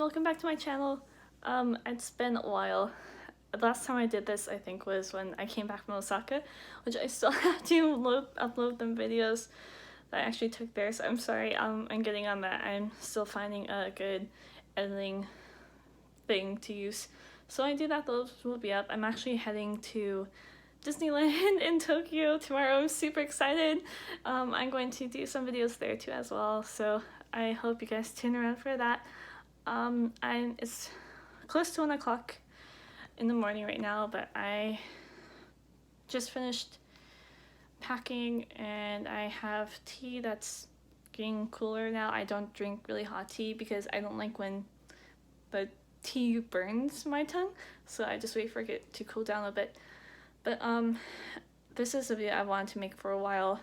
welcome back to my channel. It's been a while. The last time I did this, I think, was when I came back from Osaka, which I still have to upload them videos that I actually took there, so I'm sorry. I'm getting on that. I'm still finding a good editing thing to use. So I do that, those will be up. I'm actually heading to Disneyland in Tokyo tomorrow. I'm super excited. I'm going to do some videos there too as well, so I hope you guys tune around for that. It's close to 1 o'clock in the morning right now, but I just finished packing and I have tea that's getting cooler now. I don't drink really hot tea because I don't like when the tea burns my tongue, so I just wait for it to cool down a bit. But this is a video I wanted to make for a while,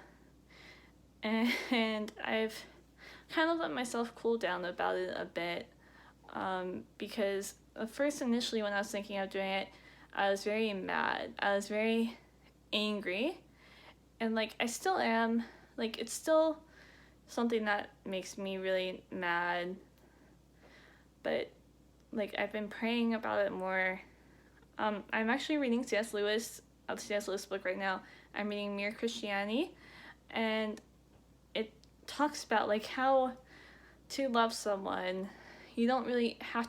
and I've kind of let myself cool down about it a bit, because first initially when I was thinking of doing it, I was very mad. I was very angry, and like I still am. Like it's still something that makes me really mad, but like I've been praying about it more. I'm actually reading C.S. Lewis book right now. I'm reading Mere Christianity, and it talks about like how to love someone. You don't have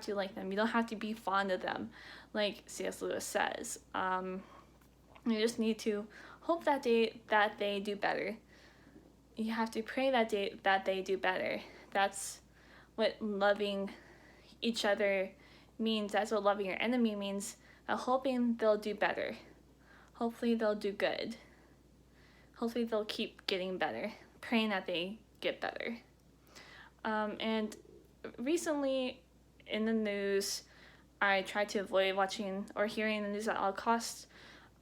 to like them. You don't have to be fond of them, like C.S. Lewis says. You just need to hope that they do better. You have to pray that they do better. That's what loving each other means. That's what loving your enemy means. Hoping they'll do better. Hopefully they'll do good. Hopefully they'll keep getting better. Praying that they get better. And recently in the news, I tried to avoid watching or hearing the news at all costs.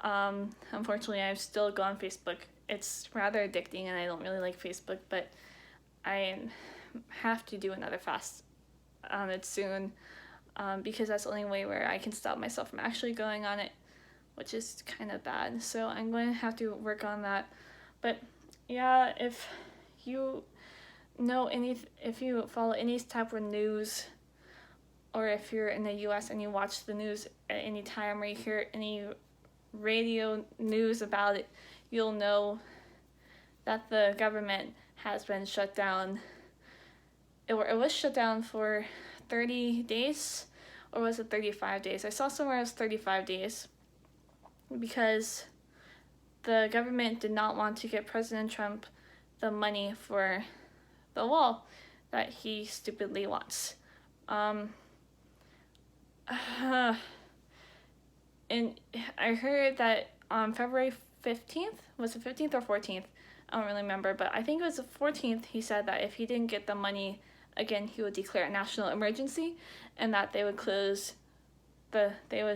Unfortunately, I've still gone on Facebook. It's rather addicting and I don't really like Facebook, but I have to do another fast on it soon, because that's the only way where I can stop myself from actually going on it, which is kind of bad. So I'm going to have to work on that. But yeah, if you follow any type of news, or if you're in the US and you watch the news at any time or you hear any radio news about it, you'll know that the government has been shut down. It was shut down for 30 days, or was it 35 days? I saw somewhere it was 35 days, because the government did not want to give President Trump the money for the wall that he stupidly wants. And I heard that on February 15th, was it 15th or 14th? I don't really remember, but I think it was the 14th, he said that if he didn't get the money, again, he would declare a national emergency, and that they would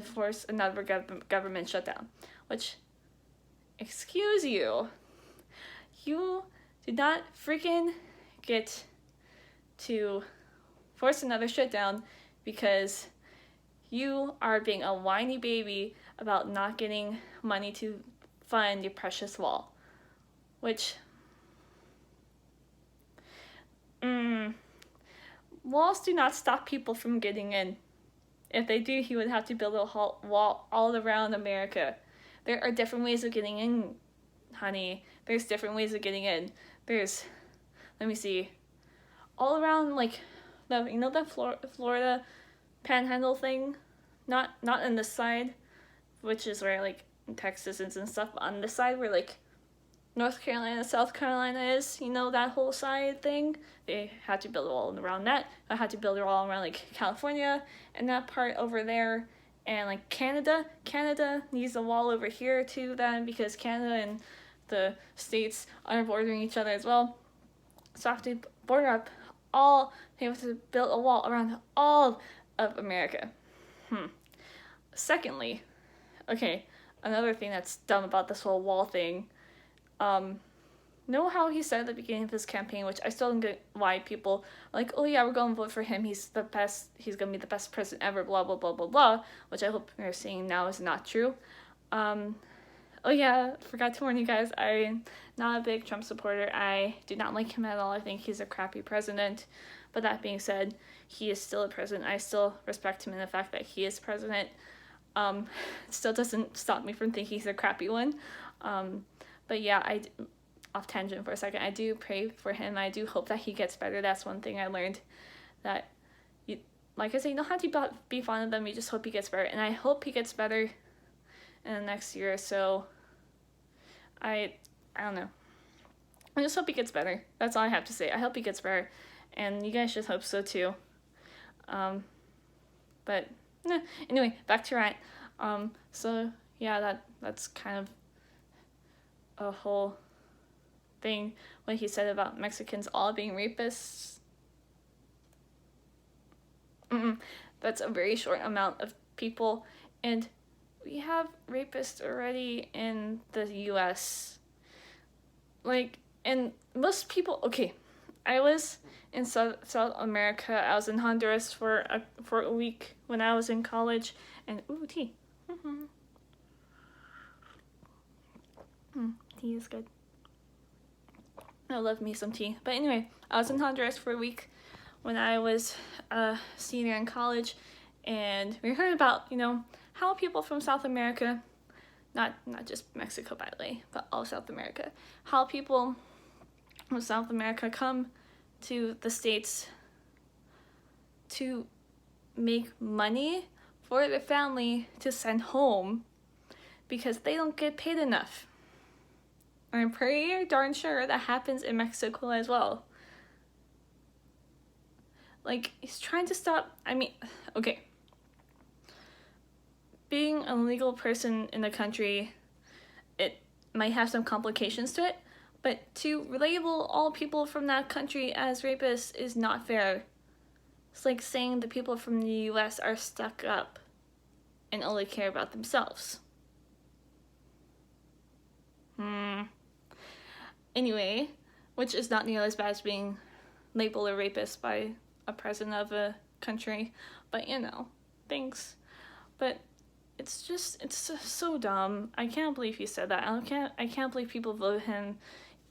force another government shutdown. Which, excuse you, you did not freaking get to force another shutdown because you are being a whiny baby about not getting money to fund your precious wall. Which, walls do not stop people from getting in. If they do, he would have to build a wall all around America. There are different ways of getting in, honey. There's different ways of getting in. There's, let me see, all around, like, the Florida panhandle thing? Not on this side, which is where, like, Texas is and stuff, but on this side where, like, North Carolina, South Carolina is, that whole side thing. They had to build a wall around that. I had to build a wall around, like, California and that part over there. And, like, Canada needs a wall over here, too, then, because Canada and the states are bordering each other as well. So I have to border up they have to build a wall around all of America. Secondly, okay, another thing that's dumb about this whole wall thing, know how he said at the beginning of his campaign, which I still don't get why people are like, oh yeah, we're going to vote for him, he's the best, he's going to be the best president ever, blah, blah, blah, blah, blah, which I hope you're seeing now is not true. Oh yeah, forgot to warn you guys, I'm not a big Trump supporter. I do not like him at all. I think he's a crappy president. But that being said, he is still a president. I still respect him in the fact that he is president. Still doesn't stop me from thinking he's a crappy one. But yeah, off tangent for a second, I do pray for him. I do hope that he gets better. That's one thing I learned, that you, like I say, you don't have to be fond of them. You just hope he gets better, and I hope he gets better in the next year or so. I don't know. I just hope he gets better. That's all I have to say. I hope he gets better, and you guys should hope so too. But anyway, back to rant. So yeah, that's kind of a whole thing, what he said about Mexicans all being rapists. That's a very short amount of people, and we have rapists already in the US. Like, and most people, okay, I was in South America. I was in Honduras for a week when I was in college, and tea. Tea is good. I love me some tea. But anyway, I was in Honduras for a week when I was a senior in college, and we heard about, how people from South America, not just Mexico by the way, but all South America, how people from South America come to the States to make money for their family to send home because they don't get paid enough. And I'm pretty darn sure that happens in Mexico as well. Like, he's trying to stop, okay. Being a legal person in the country, it might have some complications to it, but to label all people from that country as rapists is not fair. It's like saying the people from the US are stuck up and only care about themselves. Anyway, which is not nearly as bad as being labeled a rapist by a president of a country, but thanks. But it's so dumb. I can't believe he said that. I can't believe people voted him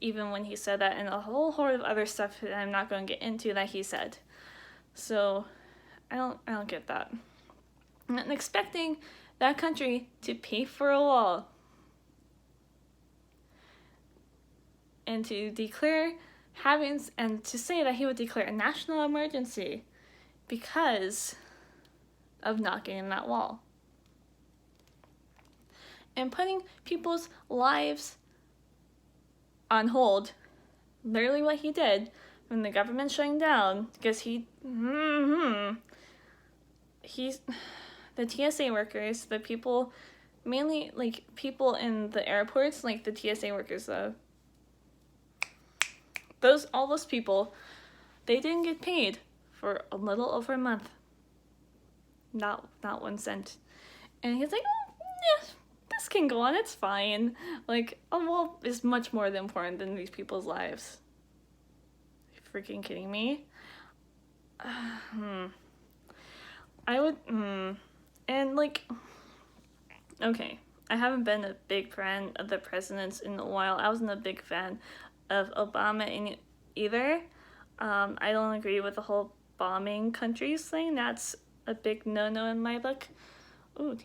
even when he said that, and a whole horde of other stuff that I'm not going to get into that he said. So I don't get that. I'm not expecting that country to pay for a wall and to declare and to say that he would declare a national emergency because of not getting that wall. And putting people's lives on hold, literally what he did when the government shutting down, because he's the TSA workers, the people, mainly like people in the airports, like the TSA workers, all those people, they didn't get paid for a little over a month. Not 1 cent. And he's like, yeah, this can go on, it's fine. Like, a wall is much more important than these people's lives. Are you freaking kidding me? And okay, I haven't been a big fan of the presidents in a while. I wasn't a big fan of Obama either. I don't agree with the whole bombing countries thing. That's a big no-no in my book. Ooh.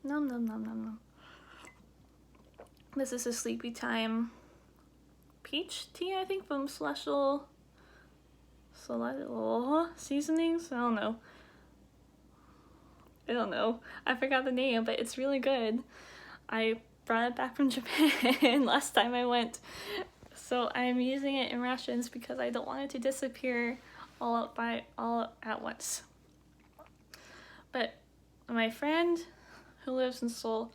Nom nom nom nom nom. This is a sleepy time peach tea, I think, from Celestial Seasonings. I don't know. I forgot the name, but it's really good. I brought it back from Japan last time I went. So I'm using it in rations because I don't want it to disappear all at once. But my friend who lives in Seoul,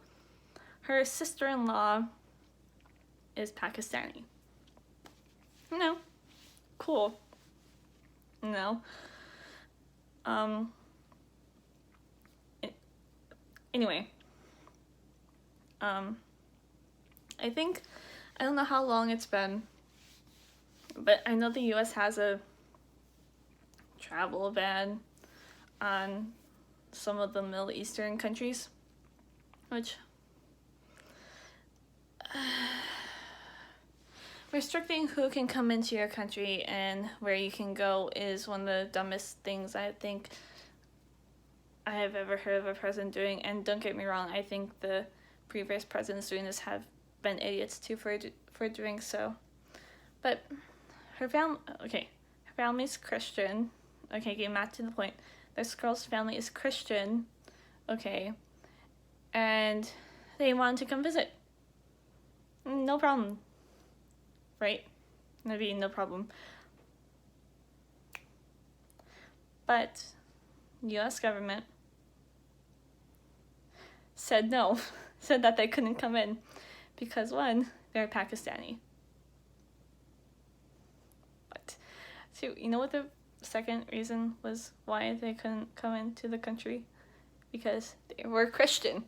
her sister-in-law is Pakistani. No. Cool. No. Anyway. I don't know how long it's been, but I know the US has a travel ban on some of the Middle Eastern countries, which restricting who can come into your country and where you can go is one of the dumbest things I think I have ever heard of a president doing. And don't get me wrong, I think the previous presidents doing this have been idiots too for doing so. But her family's Christian. Okay, getting back to the point. This girl's family is Christian. Okay, and they wanted to come visit. No problem. Right? Maybe no problem. But US government said no, said that they couldn't come in because one, they're Pakistani. But so you know what the second reason was why they couldn't come into the country? Because they were Christian.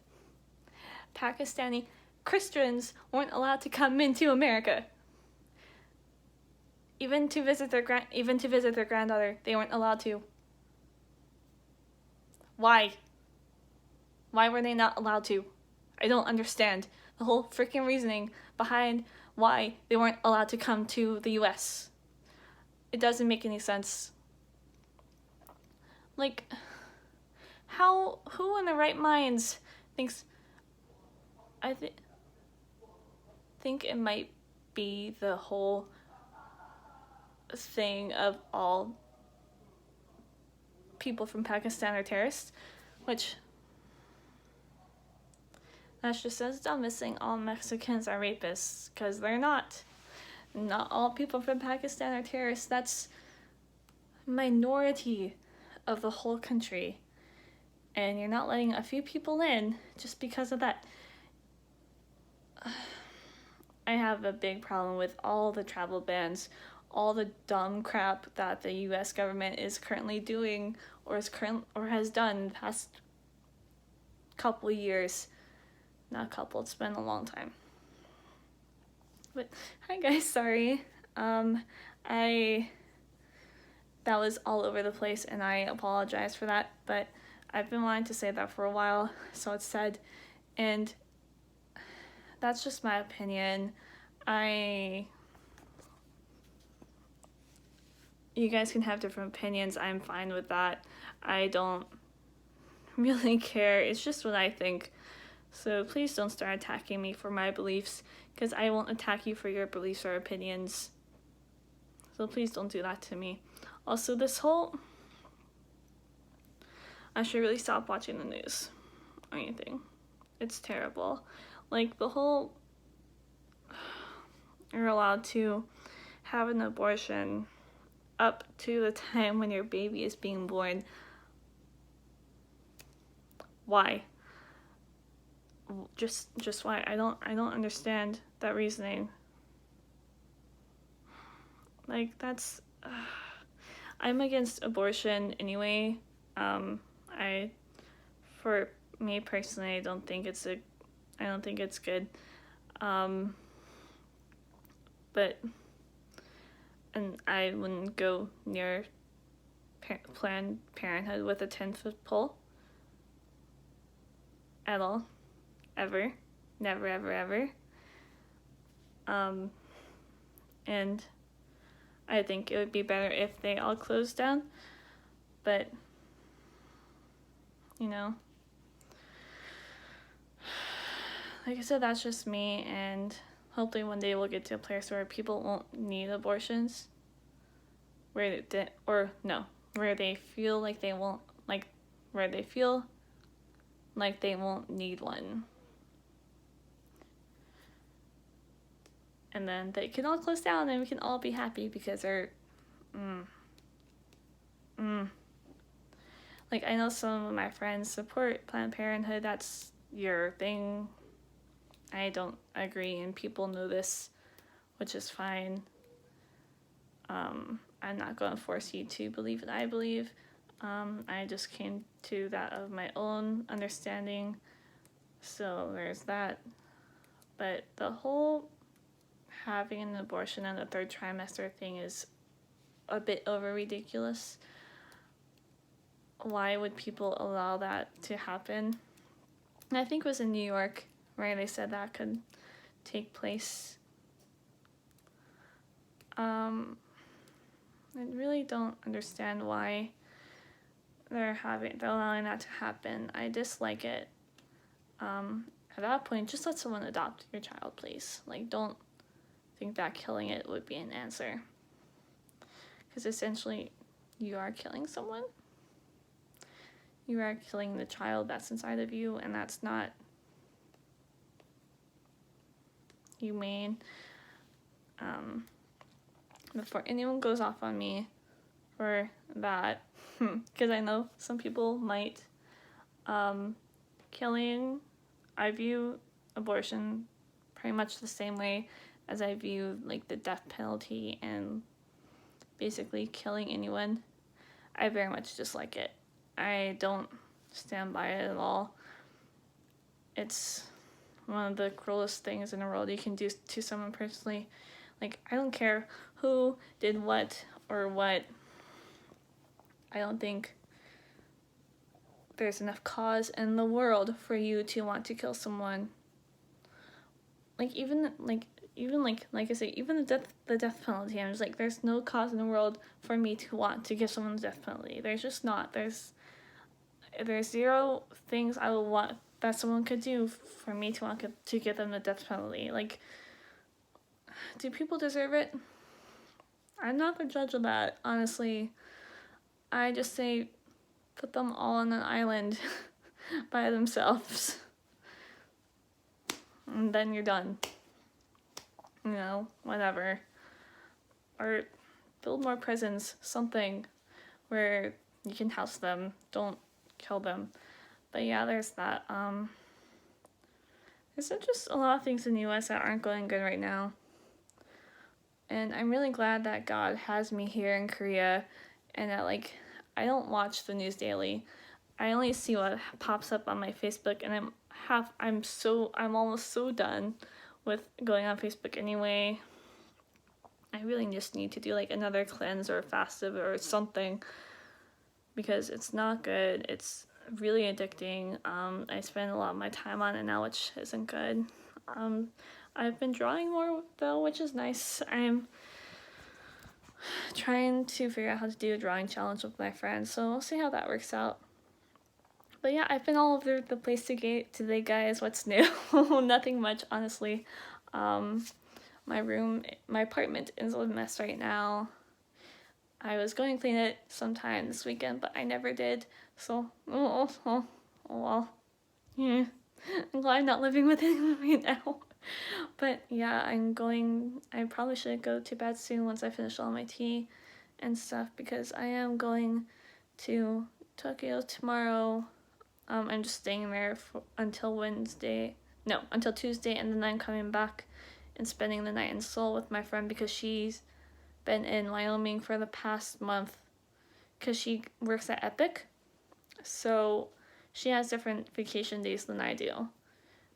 Pakistani Christians weren't allowed to come into America. Even to visit their granddaughter, they weren't allowed to. Why? Why were they not allowed to? I don't understand the whole freaking reasoning behind why they weren't allowed to come to the US. It doesn't make any sense. Like, who in their right minds thinks, I think it might be the whole thing of all people from Pakistan are terrorists, which that's just as dumb as saying all Mexicans are rapists, because they're not. Not all people from Pakistan are terrorists. That's minority of the whole country, and you're not letting a few people in just because of that. I have a big problem with all the travel bans, all the dumb crap that the US government is currently doing or has done the past couple years. Not couple, it's been a long time. But hi guys, sorry. That was all over the place and I apologize for that, but I've been wanting to say that for a while, so it's said, and that's just my opinion. You guys can have different opinions. I'm fine with that. I don't really care. It's just what I think. So please don't start attacking me for my beliefs, because I won't attack you for your beliefs or opinions. So please don't do that to me. Also, I should really stop watching the news or anything. It's terrible. Like, the whole, you're allowed to have an abortion up to the time when your baby is being born. Why? Just why? I don't understand that reasoning. Like, that's I'm against abortion anyway. For me personally, I don't think it's good. But and I wouldn't go near Planned Parenthood with a 10-foot pole at all, ever, never, ever, ever. And I think it would be better if they all closed down, but you know, like I said, that's just me, and hopefully one day we'll get to a place where people won't need abortions, where they feel like they won't, where they feel like they won't need one. And then they can all close down and we can all be happy because they're, Like, I know some of my friends support Planned Parenthood. That's your thing. I don't agree, and people know this, which is fine. I'm not going to force you to believe what I believe. I just came to that of my own understanding. So there's that. But the whole having an abortion in the third trimester thing is a bit over ridiculous. why would people allow that to happen? And I think it was in New York where they said that could take place. I really don't understand why they're allowing that to happen. I dislike it. At that point, just let someone adopt your child, please. Like, don't think that killing it would be an answer. Because essentially, you are killing someone. You are killing the child that's inside of you, and that's not humane. Before anyone goes off on me for that, because I know some people might, I view abortion pretty much the same way as I view like the death penalty and basically killing anyone. I very much dislike it. I don't stand by it at all. It's one of the cruelest things in the world you can do to someone personally. Like, I don't care who did what or what. I don't think there's enough cause in the world for you to want to kill someone. Like I say, even the death penalty, I'm just like, there's no cause in the world for me to want to give someone the death penalty. There's just not. There's zero things I would want that someone could do for me to want to give them the death penalty. Like, do people deserve it? I'm not the judge of that, honestly. I just say, put them all on an island by themselves. And then you're done. You know, whatever. Or build more prisons, something where you can house them. Don't kill them. But yeah, there's that. There's just a lot of things in the US that aren't going good right now. And I'm really glad that God has me here in Korea and that, like, I don't watch the news daily. I only see what pops up on my Facebook, and I'm almost so done with going on Facebook anyway. I really just need to do like another cleanse or fast or something, because it's not good. It's really addicting. I spend a lot of my time on it now, which isn't good. I've been drawing more though, which is nice. I'm trying to figure out how to do a drawing challenge with my friends, so we'll see how that works out. But yeah, I've been all over the place today, guys. What's new? Nothing much, honestly. My apartment is a mess right now. I was going to clean it sometime this weekend, but I never did. So, well. Yeah. I'm glad I'm not living with anyone right now. But yeah, I probably should go to bed soon once I finish all my tea and stuff, because I am going to Tokyo tomorrow. I'm just staying there until Tuesday, and then I'm coming back and spending the night in Seoul with my friend, because she's been in Wyoming for the past month because she works at Epic. So she has different vacation days than I do.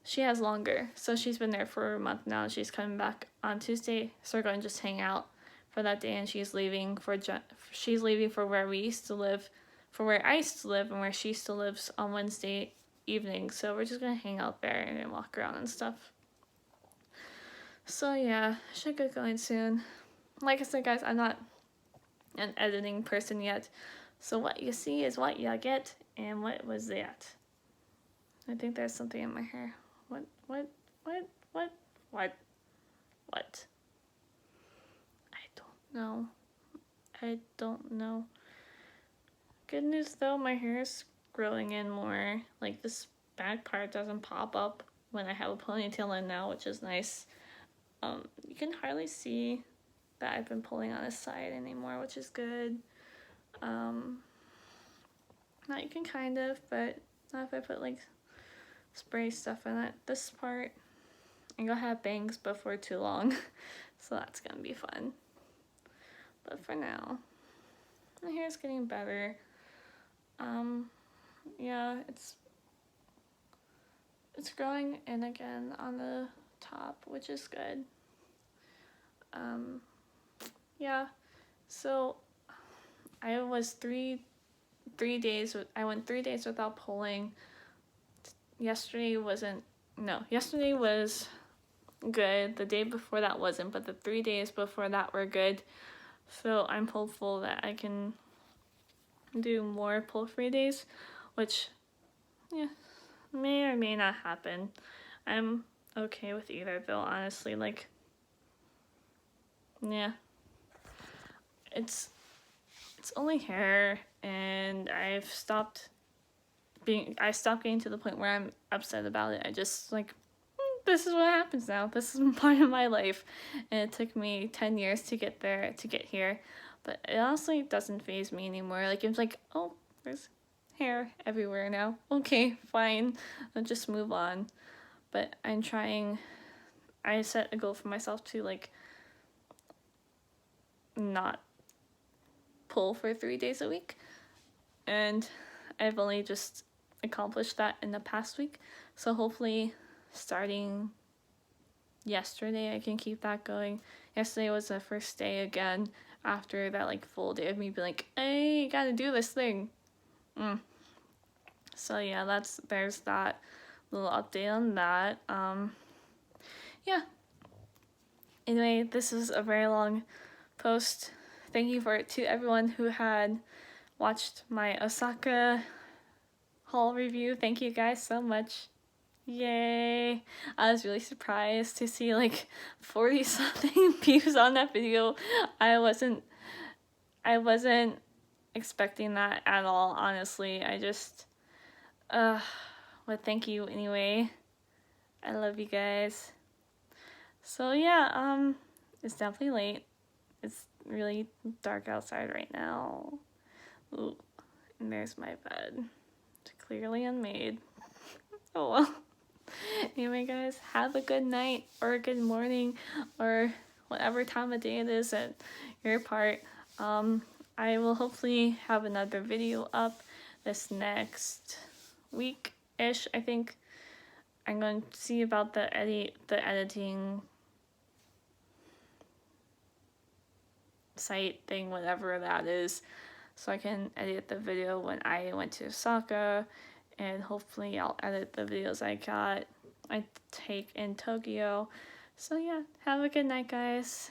She has longer, so she's been there for a month now, and she's coming back on Tuesday, so we're going to just hang out for that day, and she's leaving for where we used to live, for where I used to live and where she still lives on Wednesday evening, so we're just going to hang out there and walk around and stuff. So yeah, I should get going soon. Like I said, guys, I'm not an editing person yet, so what you see is what you get. And what was that? I think there's something in my hair. What? I don't know. Good news though, my hair is growing in more. Like, this back part doesn't pop up when I have a ponytail in now, which is nice. You can hardly see that I've been pulling on this side anymore, which is good. Now you can kind of, but not if I put like spray stuff in it. This part, I'm gonna have bangs before too long, so that's gonna be fun. But for now, my hair's getting better. Yeah, it's growing in again on the top, which is good. Yeah, so I was 3 3 days. I went 3 days without pulling. Yesterday was good. The day before that wasn't, but the 3 days before that were good. So I'm hopeful that I can do more pull-free days, which, yeah, may or may not happen. I'm okay with either though, honestly. Like, yeah, it's only hair, and I stopped getting to the point where I'm upset about it. I just like, this is what happens now. This is part of my life, and it took me 10 years to get here, but it honestly doesn't faze me anymore. Like, it's like, oh, there's hair everywhere now. Okay, fine, I'll just move on. But I set a goal for myself to, like, not pull for 3 days a week, and I've only just accomplished that in the past week. So hopefully starting yesterday I can keep that going. Yesterday was the first day again after that, like, full day of me being like, I gotta do this thing. So yeah, there's that little update on that. Yeah, anyway, this is a very long post. Thank you to everyone who had watched my Osaka haul review. Thank you guys so much. Yay! I was really surprised to see like 40 something views on that video. I wasn't expecting that at all, honestly. I just but thank you anyway. I love you guys. So yeah, it's definitely late. It's really dark outside right now. Ooh, and there's my bed. It's clearly unmade. Oh well. Anyway, guys, have a good night or a good morning or whatever time of day it is at your part. I will hopefully have another video up this next week-ish. I think I'm going to see about the editing site thing, whatever that is, so I can edit the video when I went to Osaka, and hopefully I'll edit the videos I take in Tokyo. So yeah, have a good night, guys.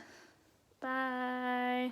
Bye.